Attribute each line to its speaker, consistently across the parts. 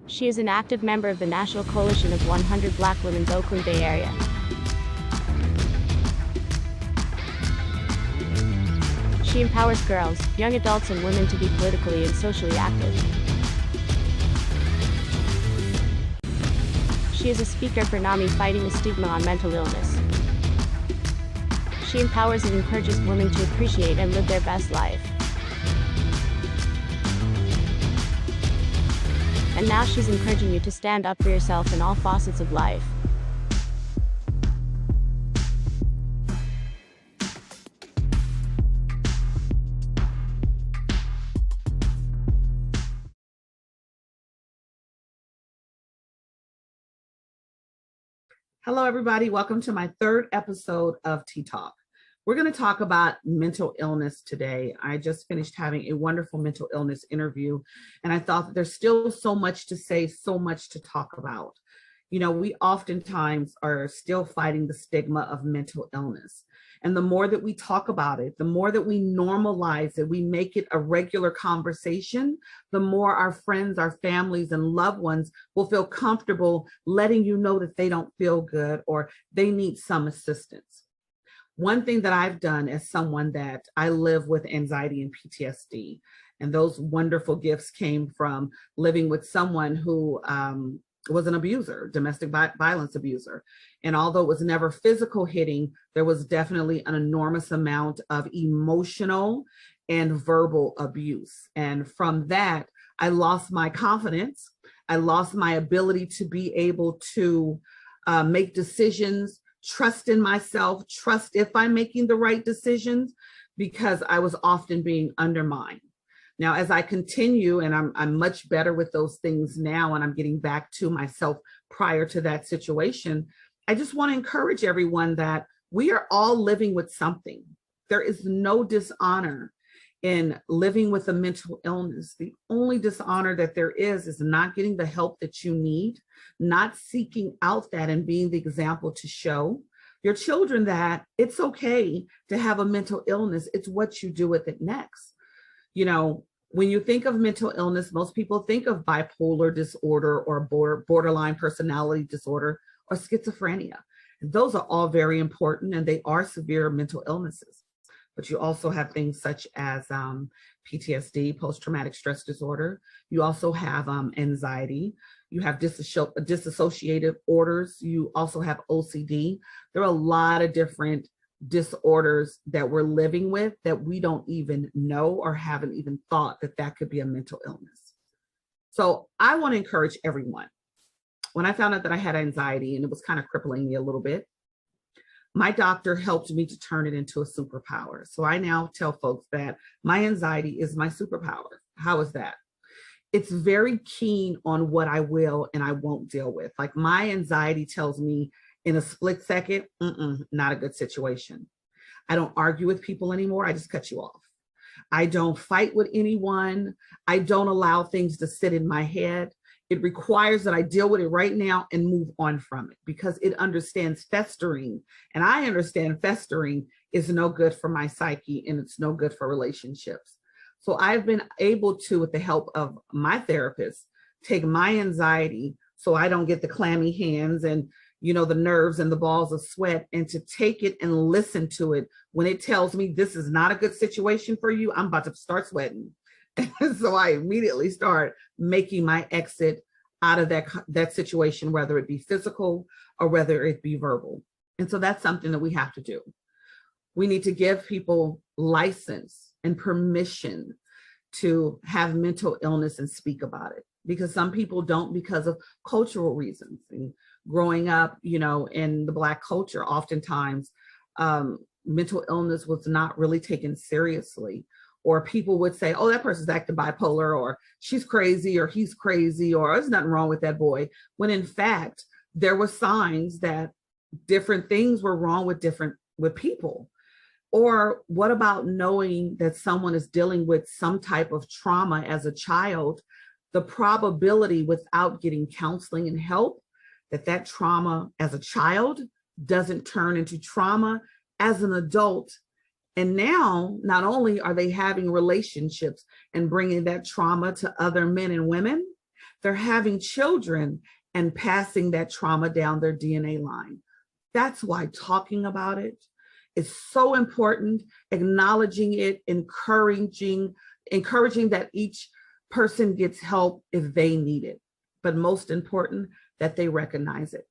Speaker 1: She is an active member of the National Coalition of 100 Black Women's Oakland Bay Area. She empowers girls, young adults, and women to be politically and socially active. She is a speaker for NAMI fighting the stigma on mental illness. She empowers and encourages women to appreciate and live their best life. And now she's encouraging you to stand up for yourself in all facets of life.
Speaker 2: Hello, everybody. Welcome to my third episode of TeeTalk. We're going to talk about mental illness today. I just finished having a wonderful mental illness interview, and I thought that there's still so much to say, so much to talk about. You know, we oftentimes are still fighting the stigma of mental illness. And the more that we talk about it, the more that we normalize it, we make it a regular conversation, the more our friends, our families, and loved ones will feel comfortable letting you know that they don't feel good or they need some assistance. One thing that I've done as someone that I live with anxiety and PTSD, and those wonderful gifts came from living with someone who was an abuser, domestic violence abuser. And although it was never physical hitting, there was definitely an enormous amount of emotional and verbal abuse. And from that, I lost my confidence. I lost my ability to be able to make decisions, trust in myself, trust if I'm making the right decisions, because I was often being undermined. Now, as I continue, and I'm much better with those things now, and I'm getting back to myself prior to that situation, I just want to encourage everyone that we are all living with something. There is no dishonor in living with a mental illness. The only dishonor that there is not getting the help that you need, not seeking out that and being the example to show your children that it's okay to have a mental illness. It's what you do with it next. You know, when you think of mental illness, most people think of bipolar disorder or borderline personality disorder or schizophrenia. And those are all very important, and they are severe mental illnesses. But you also have things such as PTSD, post-traumatic stress disorder. You also have anxiety. You have dissociative orders. You also have OCD. There are a lot of different disorders that we're living with that we don't even know or haven't even thought that that could be a mental illness. So I want to encourage everyone. When I found out that I had anxiety and it was kind of crippling me a little bit, my doctor helped me to turn it into a superpower. So I now tell folks that my anxiety is my superpower. How is that? It's very keen on what I will and I won't deal with. Like, my anxiety tells me in a split second, not a good situation. I don't argue with people anymore. I just cut you off. I don't fight with anyone. I don't allow things to sit in my head. It requires that I deal with it right now and move on from it, because it understands festering. And I understand festering is no good for my psyche, and it's no good for relationships. So I've been able to, with the help of my therapist, take my anxiety so I don't get the clammy hands and, you know, the nerves and the balls of sweat, and to take it and listen to it when it tells me this is not a good situation for you. I'm about to start sweating. So I immediately start making my exit out of that situation, whether it be physical or whether it be verbal. And so that's something that we have to do. We need to give people license and permission to have mental illness and speak about it, because some people don't, because of cultural reasons. And growing up, you know, in the Black culture, oftentimes mental illness was not really taken seriously. Or people would say, oh, that person's acting bipolar, or she's crazy, or he's crazy, or there's nothing wrong with that boy. When in fact, there were signs that different things were wrong with people. Or what about knowing that someone is dealing with some type of trauma as a child? The probability, without getting counseling and help, that trauma as a child doesn't turn into trauma as an adult. And now, not only are they having relationships and bringing that trauma to other men and women, they're having children and passing that trauma down their DNA line. That's why talking about it is so important, acknowledging it, encouraging that each person gets help if they need it. But most important, that they recognize it.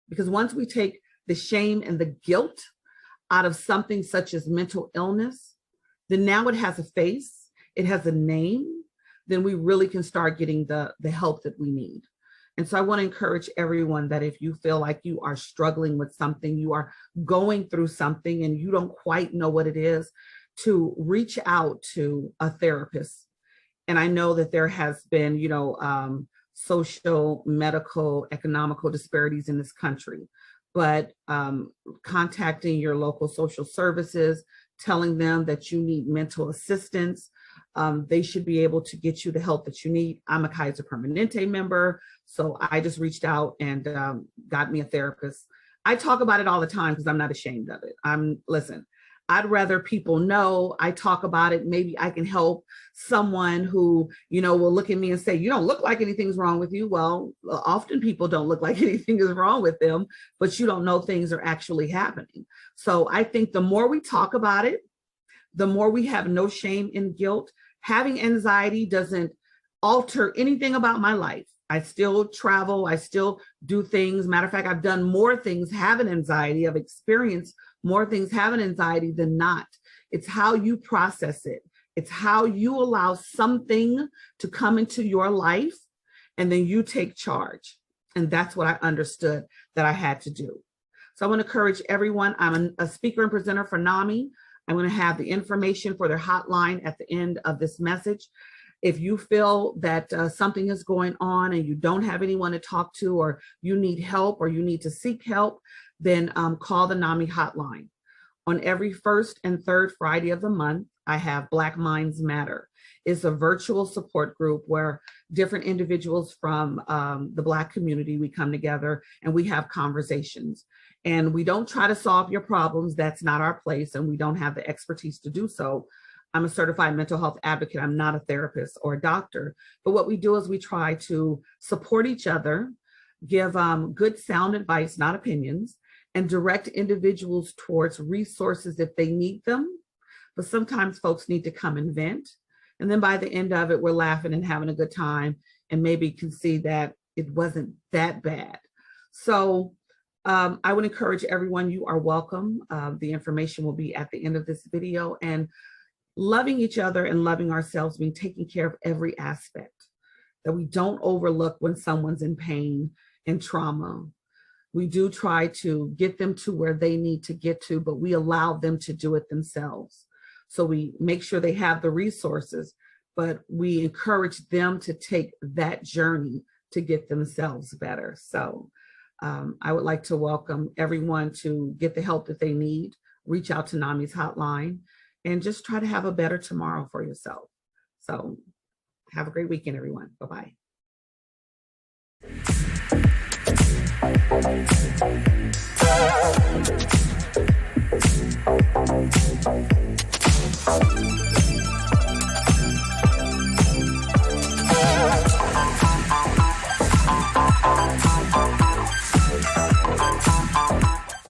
Speaker 2: Because once we take the shame and the guilt out of something such as mental illness, then now it has a face, it has a name, then we really can start getting the help that we need. And so I want to encourage everyone that if you feel like you are struggling with something, you are going through something and you don't quite know what it is, to reach out to a therapist. And I know that there has been, social, medical, economical disparities in this country, but contacting your local social services, telling them that you need mental assistance, they should be able to get you the help that you need. I'm a Kaiser Permanente member, so I just reached out and got me a therapist. I talk about it all the time because I'm not ashamed of it. I'd rather people know. I talk about it. Maybe I can help someone who, will look at me and say, you don't look like anything's wrong with you. Well, often people don't look like anything is wrong with them, but you don't know things are actually happening. So I think the more we talk about it, the more we have no shame and guilt. Having anxiety doesn't alter anything about my life. I still travel. I still do things. Matter of fact, I've done more things having anxiety. I've experienced more things having anxiety than not. It's how you process it. It's how you allow something to come into your life and then you take charge. And that's what I understood that I had to do. So I want to encourage everyone. I'm a speaker and presenter for NAMI. I'm going to have the information for their hotline at the end of this message. If you feel that something is going on and you don't have anyone to talk to, or you need help, or you need to seek help, then call the NAMI hotline. On every first and third Friday of the month, I have Black Minds Matter. It's a virtual support group where different individuals from the Black community, we come together and we have conversations. And we don't try to solve your problems. That's not our place, and we don't have the expertise to do so. I'm a certified mental health advocate. I'm not a therapist or a doctor. But what we do is we try to support each other, give good sound advice, not opinions, and direct individuals towards resources if they need them. But sometimes folks need to come and vent. And then by the end of it, we're laughing and having a good time and maybe can see that it wasn't that bad. So I would encourage everyone, you are welcome. The information will be at the end of this video. And loving each other and loving ourselves means taking care of every aspect, that we don't overlook when someone's in pain and trauma. We do try to get them to where they need to get to, but we allow them to do it themselves. So we make sure they have the resources, but we encourage them to take that journey to get themselves better. So I would like to welcome everyone to get the help that they need, reach out to NAMI's hotline, and just try to have a better tomorrow for yourself. So have a great weekend, everyone. Bye-bye.